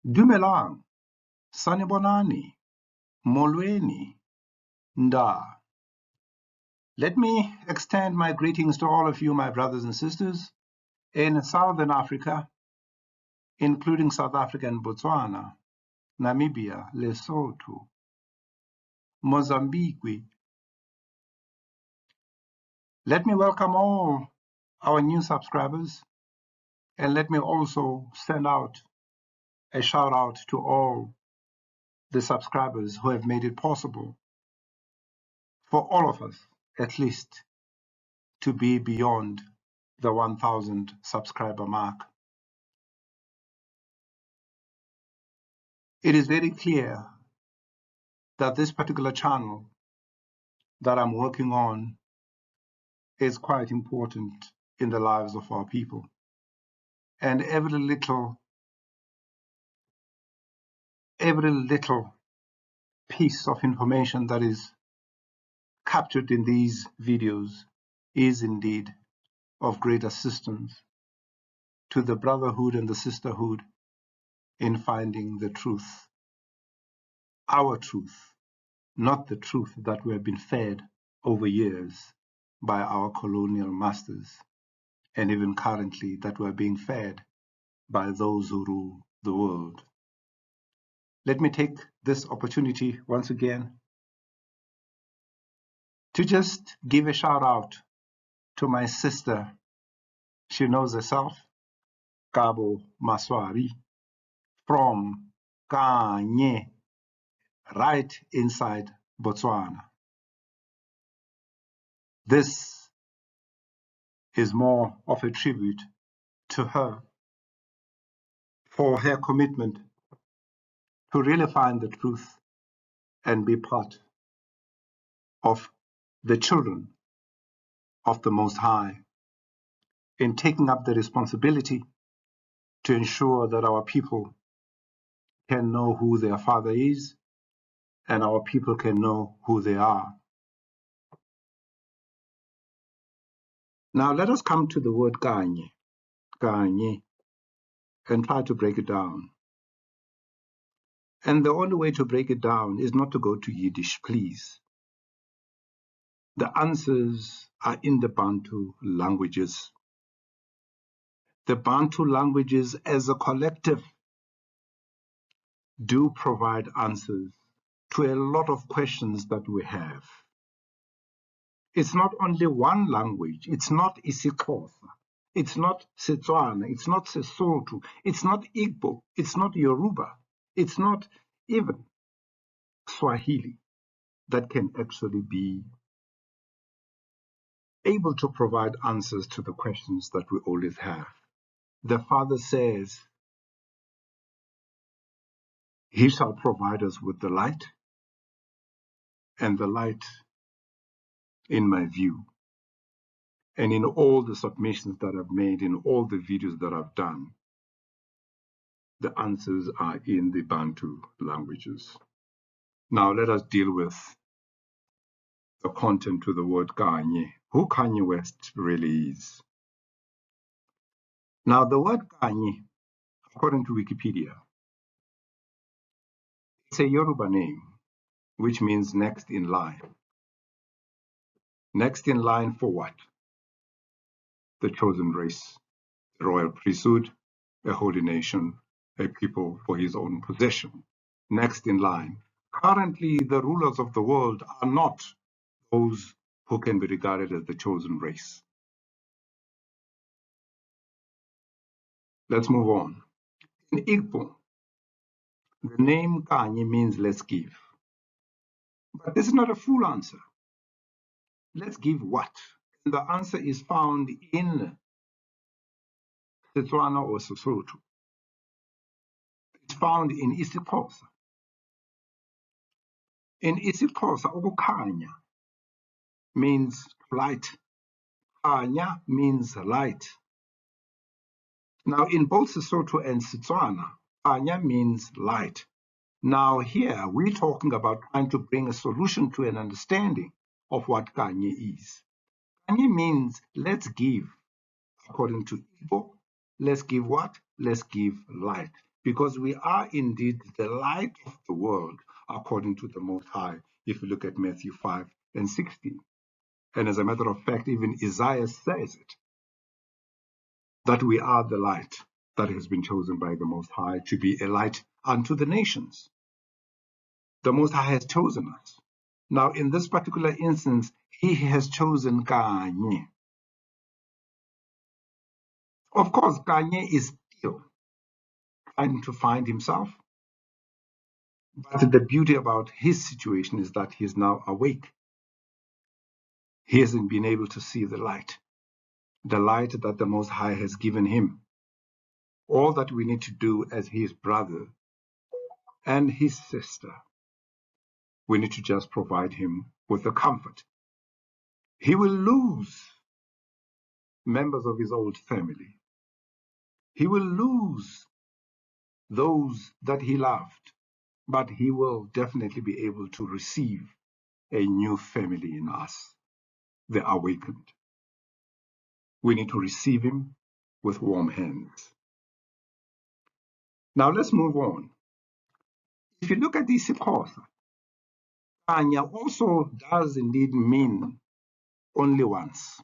Dumelang, Sanibonani, Molweni, Nda. Let me extend my greetings to all of you, my brothers and sisters, in Southern Africa, including South Africa and Botswana, Namibia, Lesotho, Mozambique. Let me welcome all our new subscribers, and let me also send out a shout out to all the subscribers who have made it possible for all of us, at least, to be beyond the 1,000 subscriber mark. It is very clear that this particular channel that I'm working on is quite important in the lives of our people. And every little piece of information that is captured in these videos is indeed of great assistance to the brotherhood and the sisterhood in finding the truth. Our truth, not the truth that we have been fed over years by our colonial masters, and even currently that we are being fed by those who rule the world. Let me take this opportunity once again to just give a shout out to my sister. She knows herself, Kabo Maswari, from Kanye, right inside Botswana. This is more of a tribute to her for her commitment to really find the truth and be part of the children of the Most High in taking up the responsibility to ensure that our people can know who their Father is and our people can know who they are. Now let us come to the word Kanye, and try to break it down. And the only way to break it down is not to go to Yiddish, please. The answers are in the Bantu languages. The Bantu languages as a collective do provide answers to a lot of questions that we have. It's not only one language. It's not isiXhosa. It's not Setswana. It's not Sesotho. It's not Igbo. It's not Yoruba. It's not even Swahili that can actually be able to provide answers to the questions that we always have. The Father says, He shall provide us with the light, and the light, in my view, and in all the submissions that I've made, in all the videos that I've done, the answers are in the Bantu languages. Now let us deal with the content to the word Kanye, who Kanye West really is. Now the word Kanye, according to Wikipedia, it's a Yoruba name, which means next in line. Next in line for what? The chosen race, the royal priesthood, a holy nation, a people for his own possession. Next in line. Currently, the rulers of the world are not those who can be regarded as the chosen race. Let's move on. In Igbo, the name Kanye means let's give. But this is not a full answer. Let's give what? And the answer is found in Setswana or Sesotho. It's found in isiXhosa. In isiXhosa, ukukhanya means light. Kanya means light. Now, in both Sesotho and Setswana, Kanya means light. Now, here we're talking about trying to bring a solution to an understanding of what Kanye is. Kanye means let's give. According to Igbo, let's give what? Let's give light. because we are indeed the light of the world, according to the Most High, if you look at Matthew 5 and 16. And as a matter of fact, even Isaiah says it, that we are the light that has been chosen by the Most High to be a light unto the nations. The Most High has chosen us. Now, in this particular instance, He has chosen Kanye. Of course, Kanye is still trying to find himself, but the beauty about his situation is that he is now awake. He hasn't been able to see the light that the Most High has given him. All that we need to do as his brother and his sister, we need to just provide him with the comfort. He will lose members of his old family. He will lose those that he loved, but he will definitely be able to receive a new family in us, the awakened. We need to receive him with warm hands. Now let's move on. If you look at this Sikhosa, Kanya also does indeed mean only once.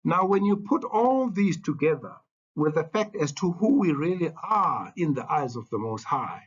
Now, when you put all these together with the fact as to who we really are in the eyes of the Most High,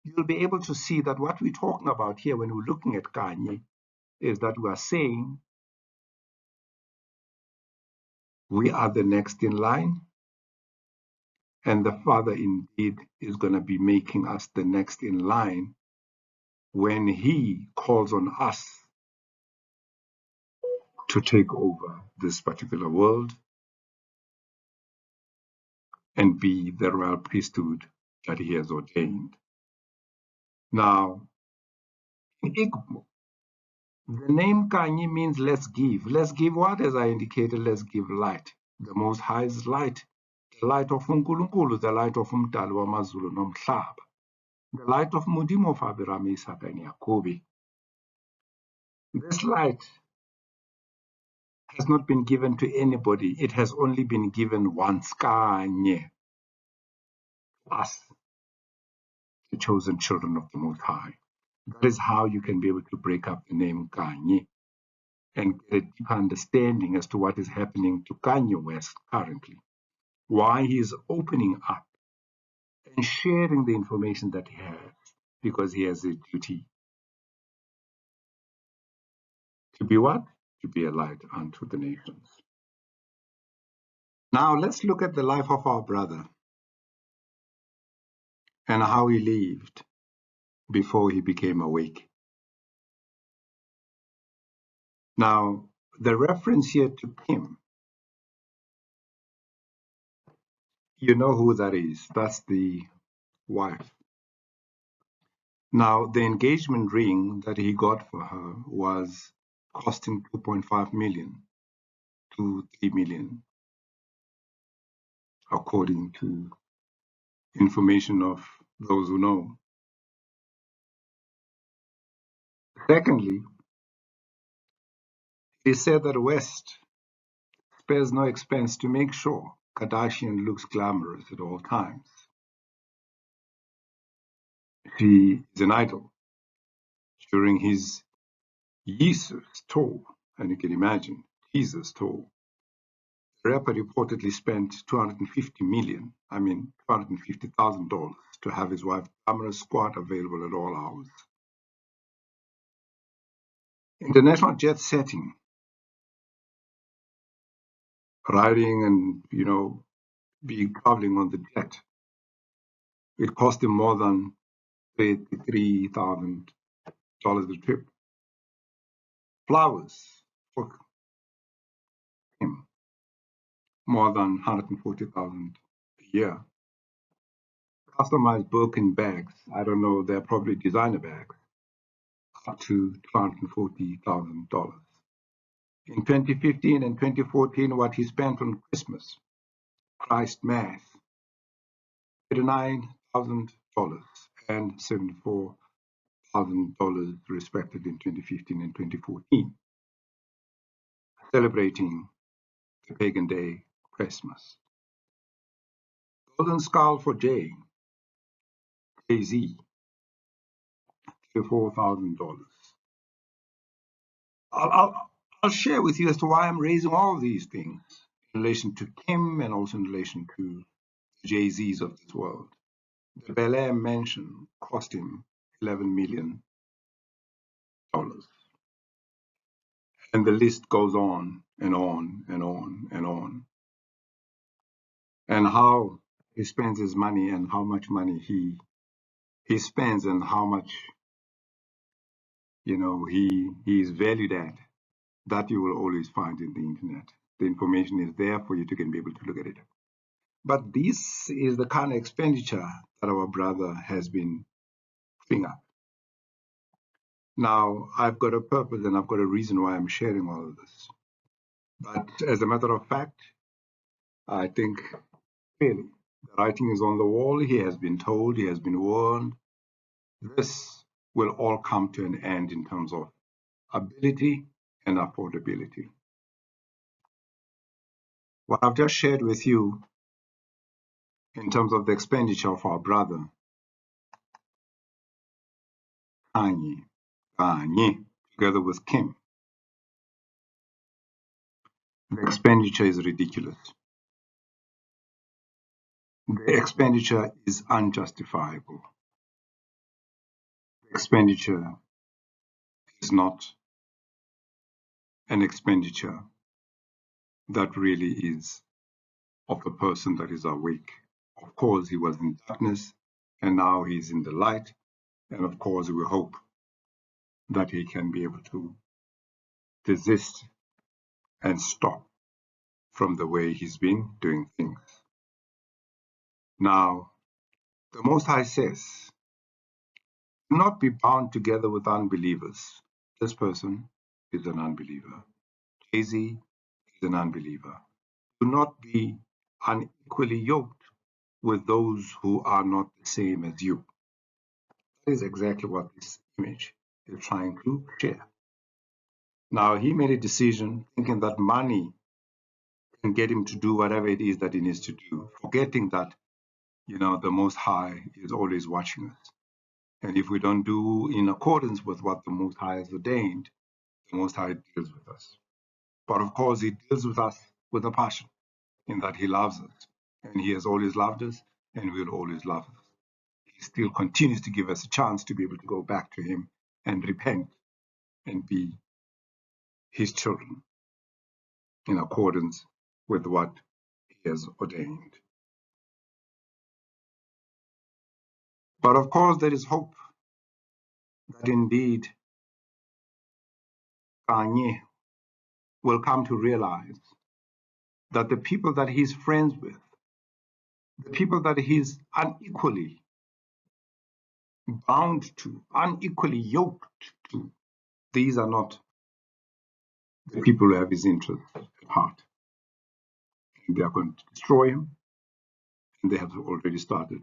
you'll be able to see that what we're talking about here when we're looking at Kanye is that we are saying we are the next in line, and the Father indeed is going to be making us the next in line when He calls on us to take over this particular world and be the royal priesthood that He has ordained. Now, in Igbo, the name Kanye means let's give. Let's give what? As I indicated, let's give light. The Most High's light. The light of uNkulunkulu, the light of uMdali wamazulu nomhlaba. The light of Modimo of Abraham, Isaac, and Jacob. This light has not been given to anybody. It has only been given once, Kanye, us, the chosen children of the Most High. That is how you can be able to break up the name Kanye and get a deeper understanding as to what is happening to Kanye West currently, why he is opening up and sharing the information that he has, because he has a duty to be what? To be a light unto the nations. Now let's look at the life of our brother and how he lived before he became awake. Now, the reference here to Kim, you know who that is. That's the wife. Now, the engagement ring that he got for her was costing 2.5 million to 3 million, according to information of those who know. Secondly, it is said that West spares no expense to make sure Kardashian looks glamorous at all times. She is an idol. During his Jesus tour, and you can imagine, Jesus tour, the rapper reportedly spent $250,000 to have his wife glamorous squad available at all hours. International jet setting, riding and, being traveling on the jet. It cost him more than $33,000 a trip. Flowers for him, more than $140,000 a year. Customized Birkin bags, I don't know, they're probably designer bags, up to $240,000. In 2015 and 2014, what he spent on Christmas, Christ Mass, $39,000 and $74,000 respectively in 2015 and 2014, celebrating the pagan day Christmas. Golden skull for Jay, Jay-Z, $34,000. I'll share with you as to why I'm raising all these things in relation to Kim and also in relation to Jay-Z's of this world. The Bel Air mansion cost him $11 million. And the list goes on and on and on and on. And how he spends his money and how much money he spends and how much he is valued at, that you will always find in the internet. The information is there for you to be able to look at it. But this is the kind of expenditure that our brother has been putting up. Now, I've got a purpose and I've got a reason why I'm sharing all of this. But as a matter of fact, I think clearly the writing is on the wall. He has been told, he has been warned. This will all come to an end in terms of ability and affordability. What I've just shared with you in terms of the expenditure of our brother, Kanye, together with Kim, the expenditure is ridiculous. The expenditure is unjustifiable. The expenditure is not an expenditure that really is of a person that is awake. Of course, he was in darkness and now he's in the light. And of course, we hope that he can be able to desist and stop from the way he's been doing things. Now, the Most High says, do not be bound together with unbelievers. This person is an unbeliever. Jay-Z is an unbeliever. Do not be unequally yoked with those who are not the same as you. That is exactly what this image is trying to share. Now, he made a decision thinking that money can get him to do whatever it is that he needs to do, forgetting that, the Most High is always watching us. And if we don't do in accordance with what the Most High has ordained, the Most High deals with us. But of course, he deals with us with a passion in that he loves us. And he has always loved us and will always love us. He still continues to give us a chance to be able to go back to him and repent and be his children in accordance with what he has ordained. But of course, there is hope that indeed Kanye will come to realize that the people that he's friends with, the people that he's unequally bound to, unequally yoked to, these are not the people who have his interest at heart. And they are going to destroy him, and they have already started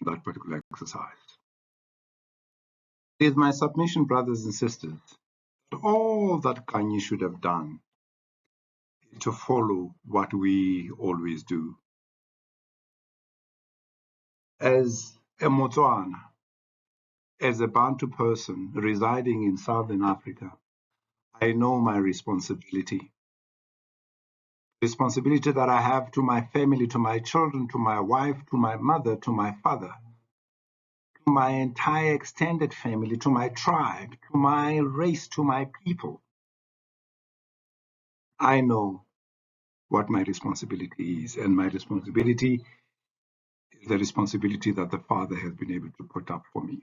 in that particular exercise. It is my submission, brothers and sisters, that all that Kanye should have done is to follow what we always do. As a Motswana, as a Bantu person residing in Southern Africa, I know my responsibility. Responsibility that I have to my family, to my children, to my wife, to my mother, to my father, to my entire extended family, to my tribe, to my race, to my people. I know what my responsibility is, and my responsibility is the responsibility that the Father has been able to put up for me.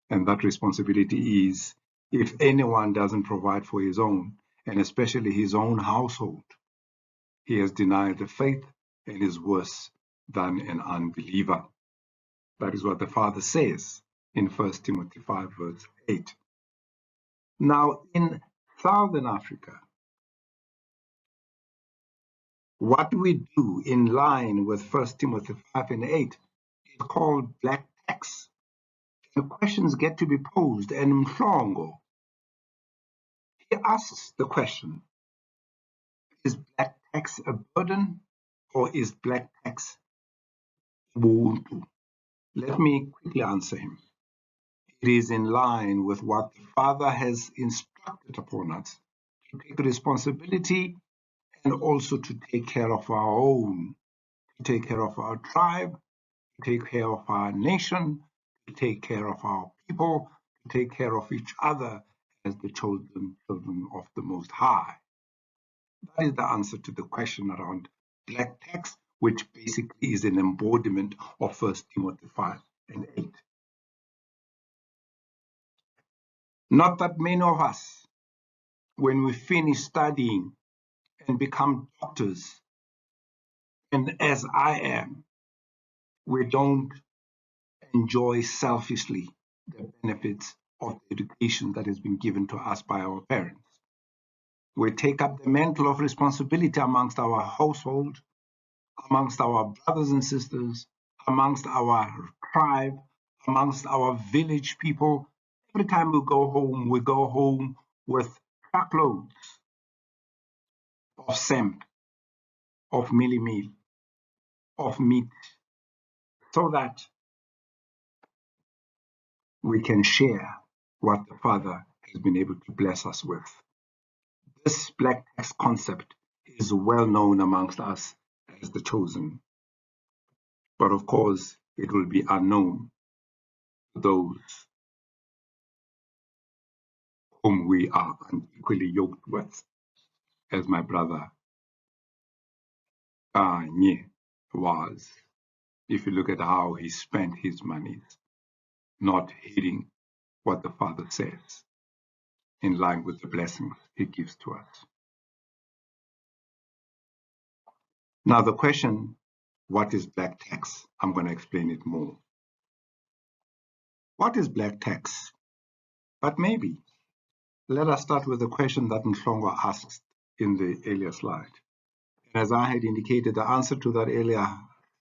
And that responsibility is, if anyone doesn't provide for his own, and especially his own household, he has denied the faith and is worse than an unbeliever. That is what the Father says in 1 Timothy 5, verse 8. Now, in Southern Africa, what we do in line with 1 Timothy 5 and 8 is called black tax. The questions get to be posed, and Mhlongo, he asks the question, is black tax a burden or is black tax ubuntu? Let me quickly answer him. It is in line with what the Father has instructed upon us to take responsibility and also to take care of our own, to take care of our tribe, to take care of our nation, to take care of our people, to take care of each other as the chosen children of the Most High. That is the answer to the question around black text, which basically is an embodiment of 1 Timothy 5 and 8. Not that many of us, when we finish studying and become doctors, and as I am, we don't enjoy selfishly the benefits of the education that has been given to us by our parents. We take up the mantle of responsibility amongst our household, amongst our brothers and sisters, amongst our tribe, amongst our village people. Every time we go home with truckloads of samp, of mealie meal, of meat, so that we can share what the Father has been able to bless us with. This black text concept is well known amongst us as the chosen, but of course it will be unknown to those whom we are unequally yoked with, as my brother Kanye was. If you look at how he spent his money, not heeding what the Father says, in line with the blessings he gives to us. Now the question, what is black tax? I'm going to explain it more. What is black tax? But maybe let us start with the question that Mhlongo asked in the earlier slide. And as I had indicated, the answer to that earlier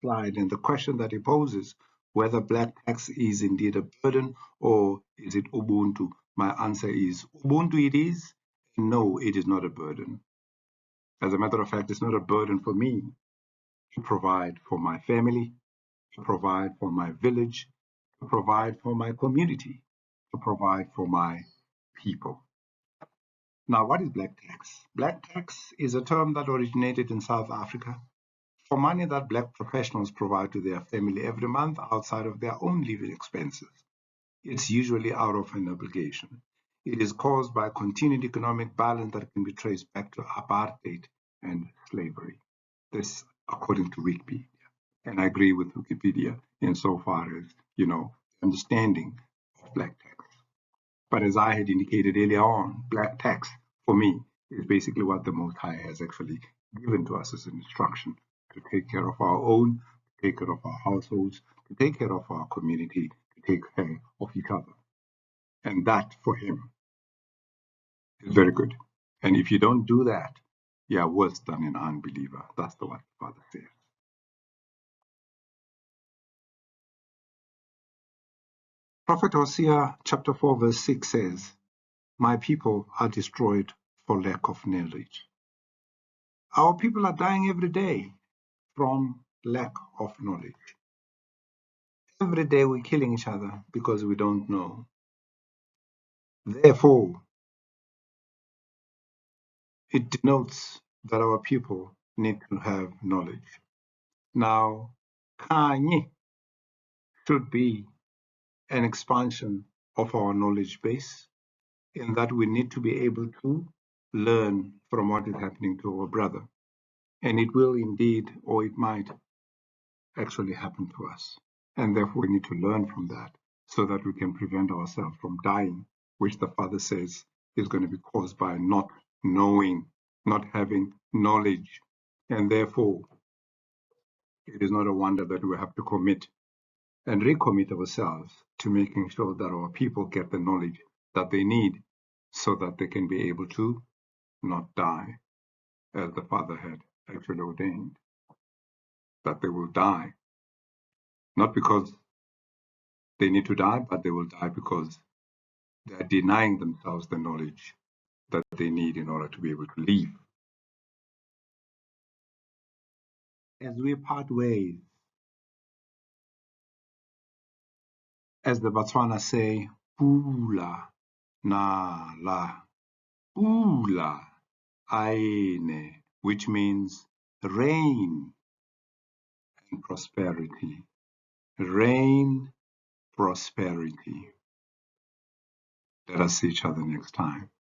slide and the question that he poses, whether black tax is indeed a burden or is it Ubuntu, my answer is Ubuntu it is, and no, it is not a burden. As a matter of fact, it's not a burden for me to provide for my family, to provide for my village, to provide for my community, to provide for my people. Now, what is black tax? Black tax is a term that originated in South Africa for money that black professionals provide to their family every month outside of their own living expenses. It's usually out of an obligation. It is caused by continued economic balance that can be traced back to apartheid and slavery. This, according to Wikipedia. And I agree with Wikipedia insofar as, understanding of black tax. But as I had indicated earlier on, black tax, for me, is basically what the Most High has actually given to us as an instruction to take care of our own, to take care of our households, to take care of our community, to take care of each other. And that, for him, is very good. And if you don't do that, you're worse than an unbeliever. That's what the Father says. Prophet Hosea chapter 4 verse 6 says, "My people are destroyed for lack of knowledge." Our people are dying every day from lack of knowledge. Every day we're killing each other because we don't know. Therefore, it denotes that our people need to have knowledge. Now, Kanye should be an expansion of our knowledge base in that we need to be able to learn from what is happening to our brother. And it will indeed, or it might actually happen to us. And therefore, we need to learn from that so that we can prevent ourselves from dying, which the Father says is going to be caused by not knowing, not having knowledge. And therefore, it is not a wonder that we have to commit and recommit ourselves to making sure that our people get the knowledge that they need so that they can be able to not die as the Father had actually ordained, that they will die, not because they need to die, but they will die because they are denying themselves the knowledge that they need in order to be able to live. As we part ways, as the Botswana say, pula na la, pula aene, which means rain and prosperity. Rain, prosperity. Let us see each other next time.